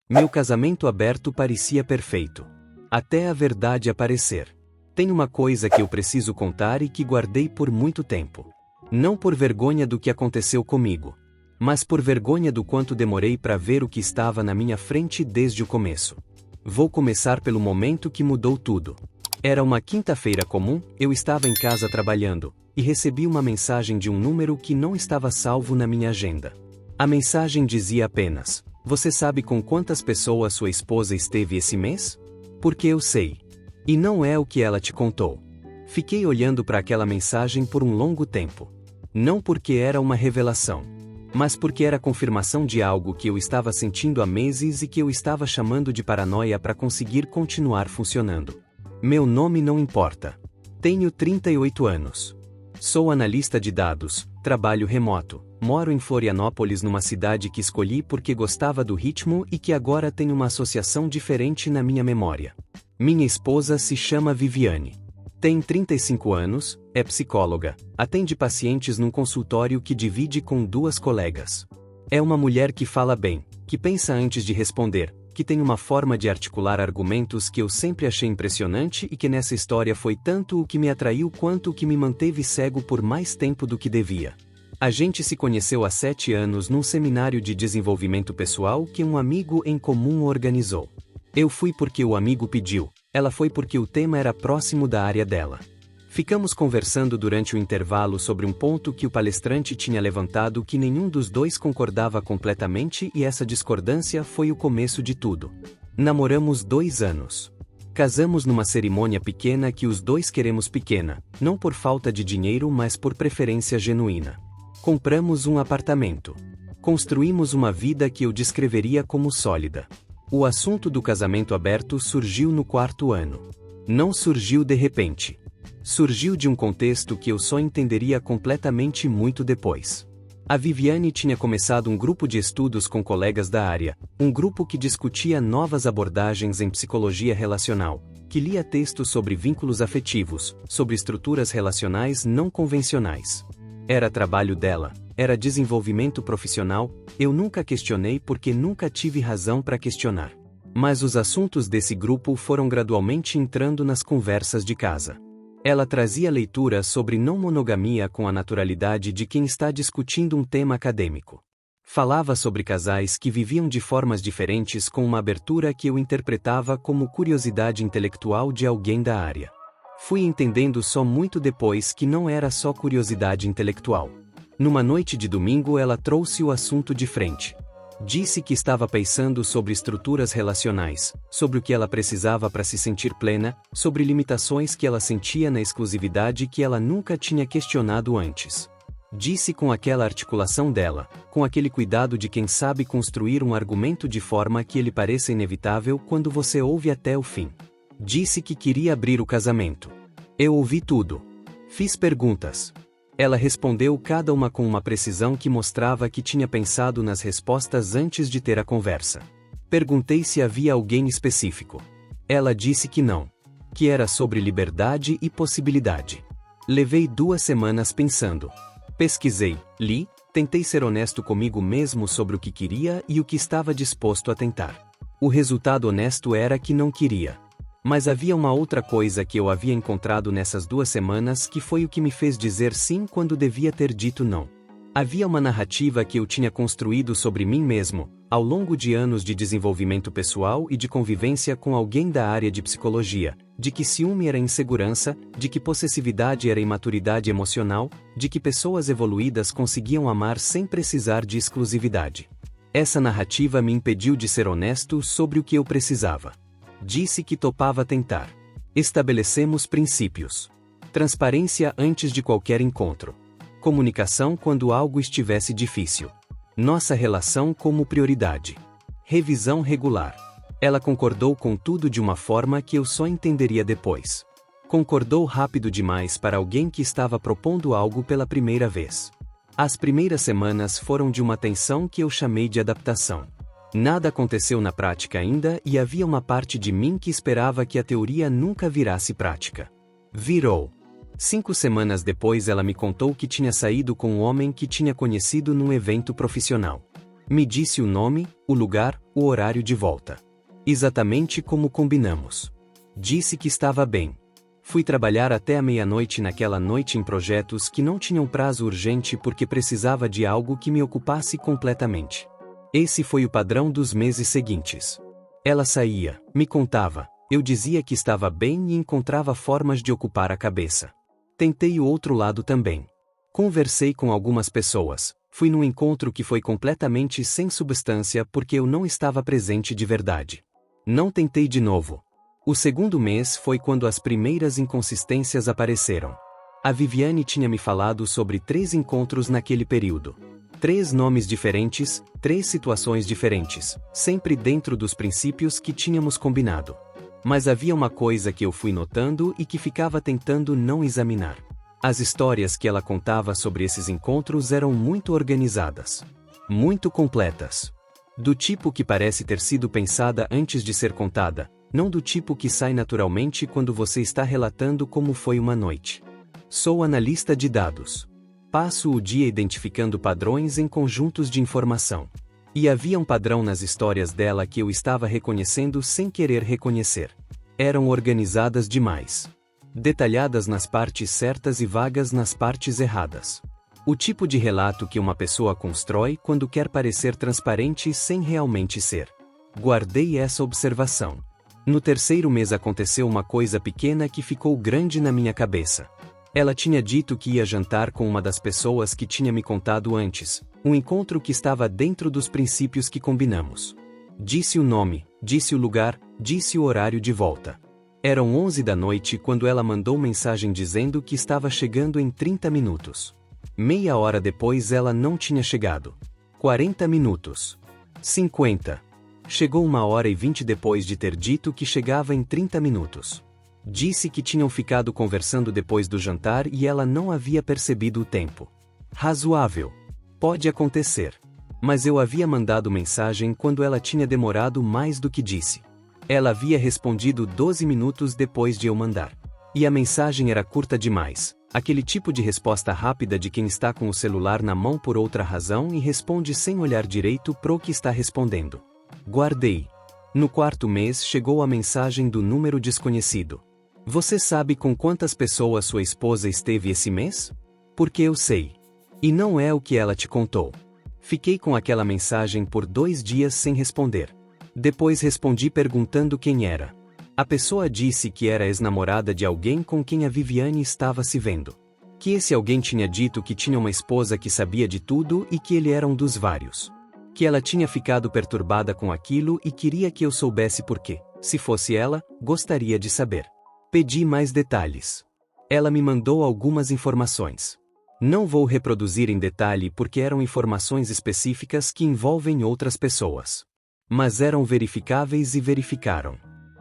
Meu casamento aberto parecia perfeito. Até a verdade aparecer. Tem uma coisa que eu preciso contar e que guardei por muito tempo. Não por vergonha do que aconteceu comigo, mas por vergonha do quanto demorei para ver o que estava na minha frente desde o começo. Vou começar pelo momento que mudou tudo. Era uma quinta-feira comum, eu estava em casa trabalhando, e recebi uma mensagem de um número que não estava salvo na minha agenda. A mensagem dizia apenas: "Você sabe com quantas pessoas sua esposa esteve esse mês? Porque eu sei." E não é o que ela te contou. Fiquei olhando para aquela mensagem por um longo tempo. Não porque era uma revelação, mas porque era confirmação de algo que eu estava sentindo há meses e que eu estava chamando de paranoia para conseguir continuar funcionando. Meu nome não importa. Tenho 38 anos. Sou analista de dados, trabalho remoto, moro em Florianópolis, numa cidade que escolhi porque gostava do ritmo e que agora tem uma associação diferente na minha memória. Minha esposa se chama Viviane. Tem 35 anos, é psicóloga, atende pacientes num consultório que divide com 2 colegas. É uma mulher que fala bem, que pensa antes de responder, que tem uma forma de articular argumentos que eu sempre achei impressionante e que nessa história foi tanto o que me atraiu quanto o que me manteve cego por mais tempo do que devia. A gente se conheceu há 7 anos num seminário de desenvolvimento pessoal que um amigo em comum organizou. Eu fui porque o amigo pediu, ela foi porque o tema era próximo da área dela. Ficamos conversando durante o intervalo sobre um ponto que o palestrante tinha levantado que nenhum dos dois concordava completamente, e essa discordância foi o começo de tudo. Namoramos 2 anos. Casamos numa cerimônia pequena que os dois queremos pequena, não por falta de dinheiro mas por preferência genuína. Compramos um apartamento. Construímos uma vida que eu descreveria como sólida. O assunto do casamento aberto surgiu no 4º ano. Não surgiu de repente. Surgiu de um contexto que eu só entenderia completamente muito depois. A Viviane tinha começado um grupo de estudos com colegas da área, um grupo que discutia novas abordagens em psicologia relacional, que lia textos sobre vínculos afetivos, sobre estruturas relacionais não convencionais. Era trabalho dela, era desenvolvimento profissional, eu nunca questionei porque nunca tive razão para questionar. Mas os assuntos desse grupo foram gradualmente entrando nas conversas de casa. Ela trazia leituras sobre não monogamia com a naturalidade de quem está discutindo um tema acadêmico. Falava sobre casais que viviam de formas diferentes com uma abertura que eu interpretava como curiosidade intelectual de alguém da área. Fui entendendo só muito depois que não era só curiosidade intelectual. Numa noite de domingo ela trouxe o assunto de frente. Disse que estava pensando sobre estruturas relacionais, sobre o que ela precisava para se sentir plena, sobre limitações que ela sentia na exclusividade que ela nunca tinha questionado antes. Disse com aquela articulação dela, com aquele cuidado de quem sabe construir um argumento de forma que ele pareça inevitável quando você ouve até o fim. Disse que queria abrir o casamento. Eu ouvi tudo. Fiz perguntas. Ela respondeu cada uma com uma precisão que mostrava que tinha pensado nas respostas antes de ter a conversa. Perguntei se havia alguém específico. Ela disse que não. Que era sobre liberdade e possibilidade. Levei 2 semanas pensando. Pesquisei, li, tentei ser honesto comigo mesmo sobre o que queria e o que estava disposto a tentar. O resultado honesto era que não queria. Mas havia uma outra coisa que eu havia encontrado nessas 2 semanas que foi o que me fez dizer sim quando devia ter dito não. Havia uma narrativa que eu tinha construído sobre mim mesmo, ao longo de anos de desenvolvimento pessoal e de convivência com alguém da área de psicologia, de que ciúme era insegurança, de que possessividade era imaturidade emocional, de que pessoas evoluídas conseguiam amar sem precisar de exclusividade. Essa narrativa me impediu de ser honesto sobre o que eu precisava. Disse que topava tentar. Estabelecemos princípios. Transparência antes de qualquer encontro. Comunicação quando algo estivesse difícil. Nossa relação como prioridade. Revisão regular. Ela concordou com tudo de uma forma que eu só entenderia depois. Concordou rápido demais para alguém que estava propondo algo pela primeira vez. As primeiras semanas foram de uma tensão que eu chamei de adaptação. Nada aconteceu na prática ainda e havia uma parte de mim que esperava que a teoria nunca virasse prática. Virou. 5 semanas depois ela me contou que tinha saído com um homem que tinha conhecido num evento profissional. Me disse o nome, o lugar, o horário de volta. Exatamente como combinamos. Disse que estava bem. Fui trabalhar até a meia-noite naquela noite em projetos que não tinham prazo urgente porque precisava de algo que me ocupasse completamente. Esse foi o padrão dos meses seguintes. Ela saía, me contava, eu dizia que estava bem e encontrava formas de ocupar a cabeça. Tentei o outro lado também. Conversei com algumas pessoas, fui num encontro que foi completamente sem substância porque eu não estava presente de verdade. Não tentei de novo. O segundo mês foi quando as primeiras inconsistências apareceram. A Viviane tinha me falado sobre 3 encontros naquele período. 3 nomes diferentes, 3 situações diferentes, sempre dentro dos princípios que tínhamos combinado. Mas havia uma coisa que eu fui notando e que ficava tentando não examinar. As histórias que ela contava sobre esses encontros eram muito organizadas. Muito completas. Do tipo que parece ter sido pensada antes de ser contada, não do tipo que sai naturalmente quando você está relatando como foi uma noite. Sou analista de dados. Passo o dia identificando padrões em conjuntos de informação. E havia um padrão nas histórias dela que eu estava reconhecendo sem querer reconhecer. Eram organizadas demais. Detalhadas nas partes certas e vagas nas partes erradas. O tipo de relato que uma pessoa constrói quando quer parecer transparente sem realmente ser. Guardei essa observação. No terceiro mês aconteceu uma coisa pequena que ficou grande na minha cabeça. Ela tinha dito que ia jantar com uma das pessoas que tinha me contado antes, um encontro que estava dentro dos princípios que combinamos. Disse o nome, disse o lugar, disse o horário de volta. Eram 11 da noite quando ela mandou mensagem dizendo que estava chegando em 30 minutos. Meia hora depois ela não tinha chegado. 40 minutos. 50. Chegou 1h20 depois de ter dito que chegava em 30 minutos. Disse que tinham ficado conversando depois do jantar e ela não havia percebido o tempo. Razoável. Pode acontecer. Mas eu havia mandado mensagem quando ela tinha demorado mais do que disse. Ela havia respondido 12 minutos depois de eu mandar. E a mensagem era curta demais. Aquele tipo de resposta rápida de quem está com o celular na mão por outra razão e responde sem olhar direito pro que está respondendo. Guardei. No quarto mês chegou a mensagem do número desconhecido. Você sabe com quantas pessoas sua esposa esteve esse mês? Porque eu sei. E não é o que ela te contou. Fiquei com aquela mensagem por 2 dias sem responder. Depois respondi perguntando quem era. A pessoa disse que era ex-namorada de alguém com quem a Viviane estava se vendo. Que esse alguém tinha dito que tinha uma esposa que sabia de tudo e que ele era um dos vários. Que ela tinha ficado perturbada com aquilo e queria que eu soubesse por quê. Se fosse ela, gostaria de saber. Pedi mais detalhes. Ela me mandou algumas informações. Não vou reproduzir em detalhe porque eram informações específicas que envolvem outras pessoas. Mas eram verificáveis e verificaram.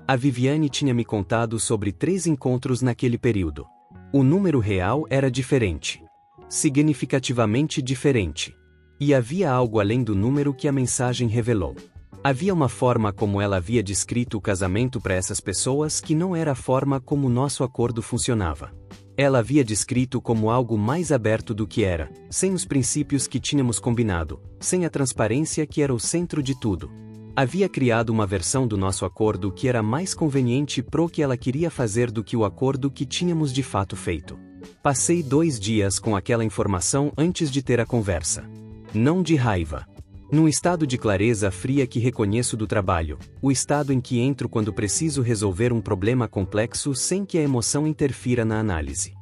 A Viviane tinha me contado sobre 3 encontros naquele período. O número real era diferente. Significativamente diferente. E havia algo além do número que a mensagem revelou. Havia uma forma como ela havia descrito o casamento para essas pessoas que não era a forma como nosso acordo funcionava. Ela havia descrito como algo mais aberto do que era, sem os princípios que tínhamos combinado, sem a transparência que era o centro de tudo. Havia criado uma versão do nosso acordo que era mais conveniente pro que ela queria fazer do que o acordo que tínhamos de fato feito. Passei 2 dias com aquela informação antes de ter a conversa. Não de raiva. Num estado de clareza fria que reconheço do trabalho, o estado em que entro quando preciso resolver um problema complexo sem que a emoção interfira na análise.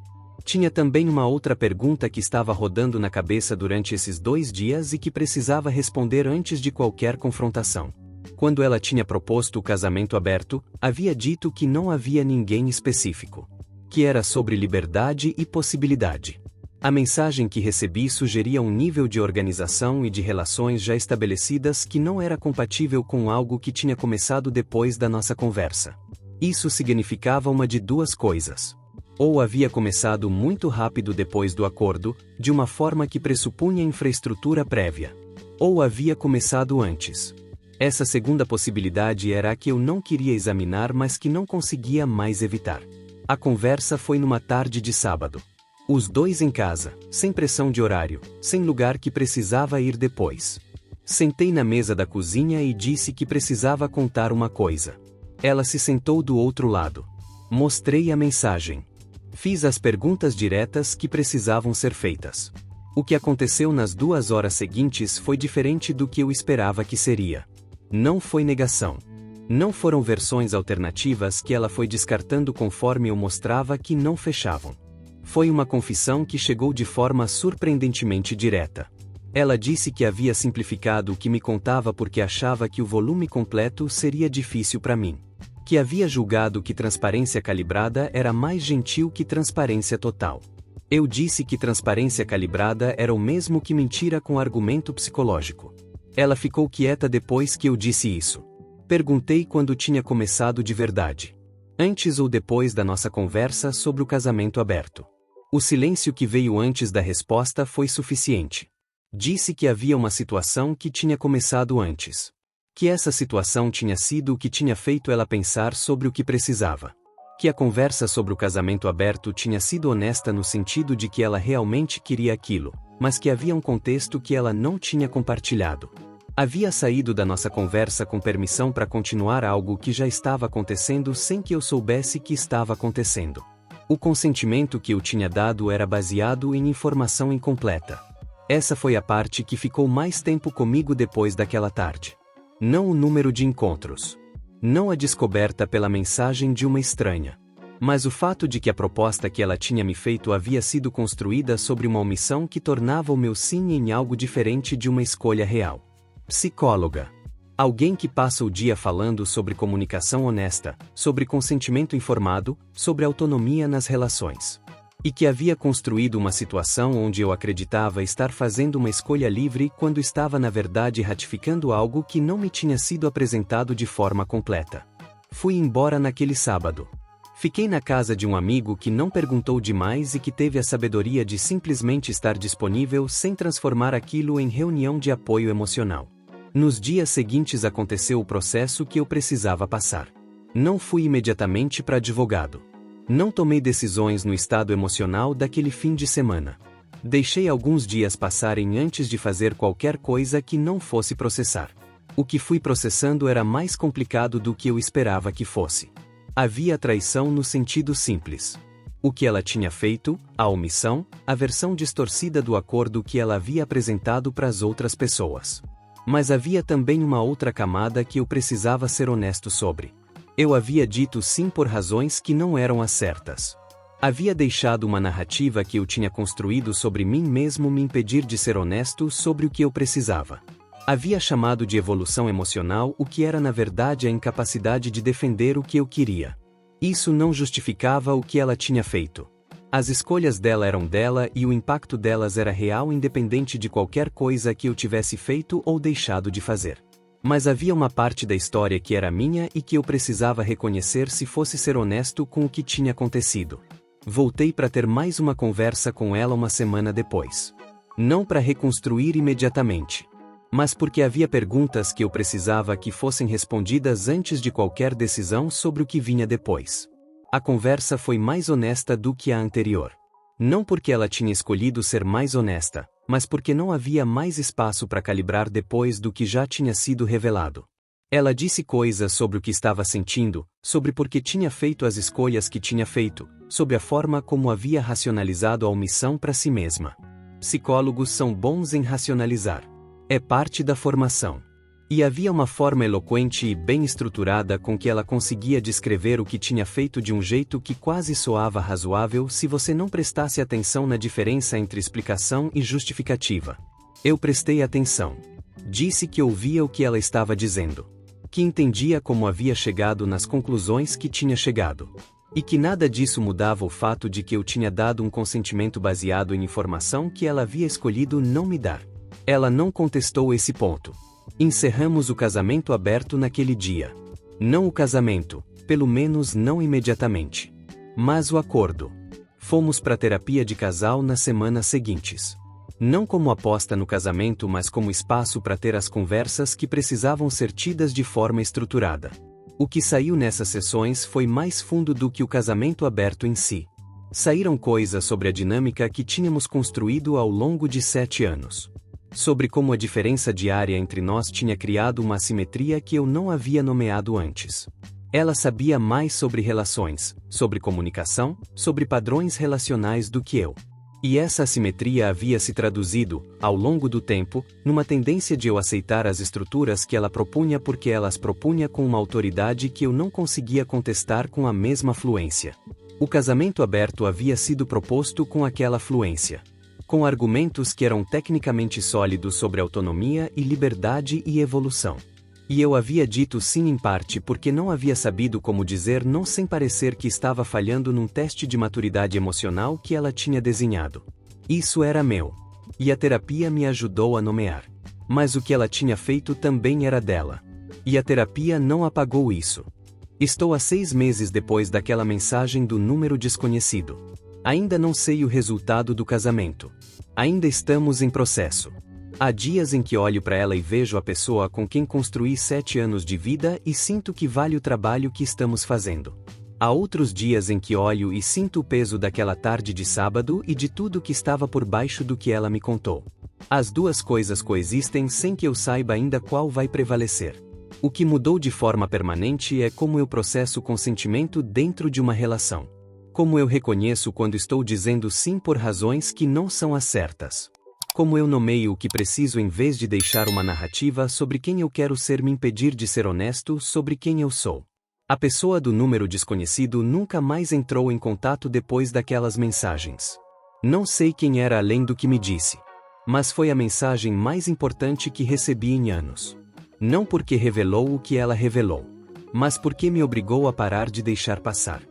Tinha também uma outra pergunta que estava rodando na cabeça durante esses 2 dias e que precisava responder antes de qualquer confrontação. Quando ela tinha proposto o casamento aberto, havia dito que não havia ninguém específico. Que era sobre liberdade e possibilidade. A mensagem que recebi sugeria um nível de organização e de relações já estabelecidas que não era compatível com algo que tinha começado depois da nossa conversa. Isso significava uma de 2 coisas. Ou havia começado muito rápido depois do acordo, de uma forma que pressupunha infraestrutura prévia. Ou havia começado antes. Essa segunda possibilidade era a que eu não queria examinar, mas que não conseguia mais evitar. A conversa foi numa tarde de sábado. Os 2 em casa, sem pressão de horário, sem lugar que precisava ir depois. Sentei na mesa da cozinha e disse que precisava contar uma coisa. Ela se sentou do outro lado. Mostrei a mensagem. Fiz as perguntas diretas que precisavam ser feitas. O que aconteceu nas 2 horas seguintes foi diferente do que eu esperava que seria. Não foi negação. Não foram versões alternativas que ela foi descartando conforme eu mostrava que não fechavam. Foi uma confissão que chegou de forma surpreendentemente direta. Ela disse que havia simplificado o que me contava porque achava que o volume completo seria difícil para mim. Que havia julgado que transparência calibrada era mais gentil que transparência total. Eu disse que transparência calibrada era o mesmo que mentira com argumento psicológico. Ela ficou quieta depois que eu disse isso. Perguntei quando tinha começado de verdade. Antes ou depois da nossa conversa sobre o casamento aberto. O silêncio que veio antes da resposta foi suficiente. Disse que havia uma situação que tinha começado antes. Que essa situação tinha sido o que tinha feito ela pensar sobre o que precisava. Que a conversa sobre o casamento aberto tinha sido honesta no sentido de que ela realmente queria aquilo, mas que havia um contexto que ela não tinha compartilhado. Havia saído da nossa conversa com permissão para continuar algo que já estava acontecendo sem que eu soubesse que estava acontecendo. O consentimento que eu tinha dado era baseado em informação incompleta. Essa foi a parte que ficou mais tempo comigo depois daquela tarde. Não o número de encontros. Não a descoberta pela mensagem de uma estranha. Mas o fato de que a proposta que ela tinha me feito havia sido construída sobre uma omissão que tornava o meu sim em algo diferente de uma escolha real. Psicóloga. Alguém que passa o dia falando sobre comunicação honesta, sobre consentimento informado, sobre autonomia nas relações. E que havia construído uma situação onde eu acreditava estar fazendo uma escolha livre quando estava na verdade ratificando algo que não me tinha sido apresentado de forma completa. Fui embora naquele sábado. Fiquei na casa de um amigo que não perguntou demais e que teve a sabedoria de simplesmente estar disponível sem transformar aquilo em reunião de apoio emocional. Nos dias seguintes aconteceu o processo que eu precisava passar. Não fui imediatamente para advogado. Não tomei decisões no estado emocional daquele fim de semana. Deixei alguns dias passarem antes de fazer qualquer coisa que não fosse processar. O que fui processando era mais complicado do que eu esperava que fosse. Havia traição no sentido simples. O que ela tinha feito, a omissão, a versão distorcida do acordo que ela havia apresentado para as outras pessoas. Mas havia também uma outra camada que eu precisava ser honesto sobre. Eu havia dito sim por razões que não eram as certas. Havia deixado uma narrativa que eu tinha construído sobre mim mesmo me impedir de ser honesto sobre o que eu precisava. Havia chamado de evolução emocional o que era na verdade a incapacidade de defender o que eu queria. Isso não justificava o que ela tinha feito. As escolhas dela eram dela e o impacto delas era real independente de qualquer coisa que eu tivesse feito ou deixado de fazer. Mas havia uma parte da história que era minha e que eu precisava reconhecer se fosse ser honesto com o que tinha acontecido. Voltei para ter mais uma conversa com ela uma semana depois. Não para reconstruir imediatamente. Mas porque havia perguntas que eu precisava que fossem respondidas antes de qualquer decisão sobre o que vinha depois. A conversa foi mais honesta do que a anterior. Não porque ela tinha escolhido ser mais honesta, mas porque não havia mais espaço para calibrar depois do que já tinha sido revelado. Ela disse coisas sobre o que estava sentindo, sobre por que tinha feito as escolhas que tinha feito, sobre a forma como havia racionalizado a omissão para si mesma. Psicólogos são bons em racionalizar. É parte da formação. E havia uma forma eloquente e bem estruturada com que ela conseguia descrever o que tinha feito de um jeito que quase soava razoável se você não prestasse atenção na diferença entre explicação e justificativa. Eu prestei atenção. Disse que ouvia o que ela estava dizendo. Que entendia como havia chegado nas conclusões que tinha chegado. E que nada disso mudava o fato de que eu tinha dado um consentimento baseado em informação que ela havia escolhido não me dar. Ela não contestou esse ponto. Encerramos o casamento aberto naquele dia. Não o casamento, pelo menos não imediatamente. Mas o acordo. Fomos para terapia de casal nas semanas seguintes. Não como aposta no casamento, mas como espaço para ter as conversas que precisavam ser tidas de forma estruturada. O que saiu nessas sessões foi mais fundo do que o casamento aberto em si. Saíram coisas sobre a dinâmica que tínhamos construído ao longo de 7 anos. Sobre como a diferença diária entre nós tinha criado uma assimetria que eu não havia nomeado antes. Ela sabia mais sobre relações, sobre comunicação, sobre padrões relacionais do que eu. E essa assimetria havia se traduzido, ao longo do tempo, numa tendência de eu aceitar as estruturas que ela propunha porque ela as propunha com uma autoridade que eu não conseguia contestar com a mesma fluência. O casamento aberto havia sido proposto com aquela fluência. Com argumentos que eram tecnicamente sólidos sobre autonomia e liberdade e evolução. E eu havia dito sim em parte porque não havia sabido como dizer não sem parecer que estava falhando num teste de maturidade emocional que ela tinha desenhado. Isso era meu. E a terapia me ajudou a nomear. Mas o que ela tinha feito também era dela. E a terapia não apagou isso. Estou há 6 meses depois daquela mensagem do número desconhecido. Ainda não sei o resultado do casamento. Ainda estamos em processo. Há dias em que olho para ela e vejo a pessoa com quem construí 7 anos de vida e sinto que vale o trabalho que estamos fazendo. Há outros dias em que olho e sinto o peso daquela tarde de sábado e de tudo que estava por baixo do que ela me contou. As duas coisas coexistem sem que eu saiba ainda qual vai prevalecer. O que mudou de forma permanente é como eu processo consentimento dentro de uma relação. Como eu reconheço quando estou dizendo sim por razões que não são as certas. Como eu nomeio o que preciso em vez de deixar uma narrativa sobre quem eu quero ser me impedir de ser honesto sobre quem eu sou. A pessoa do número desconhecido nunca mais entrou em contato depois daquelas mensagens. Não sei quem era além do que me disse. Mas foi a mensagem mais importante que recebi em anos. Não porque revelou o que ela revelou. Mas porque me obrigou a parar de deixar passar.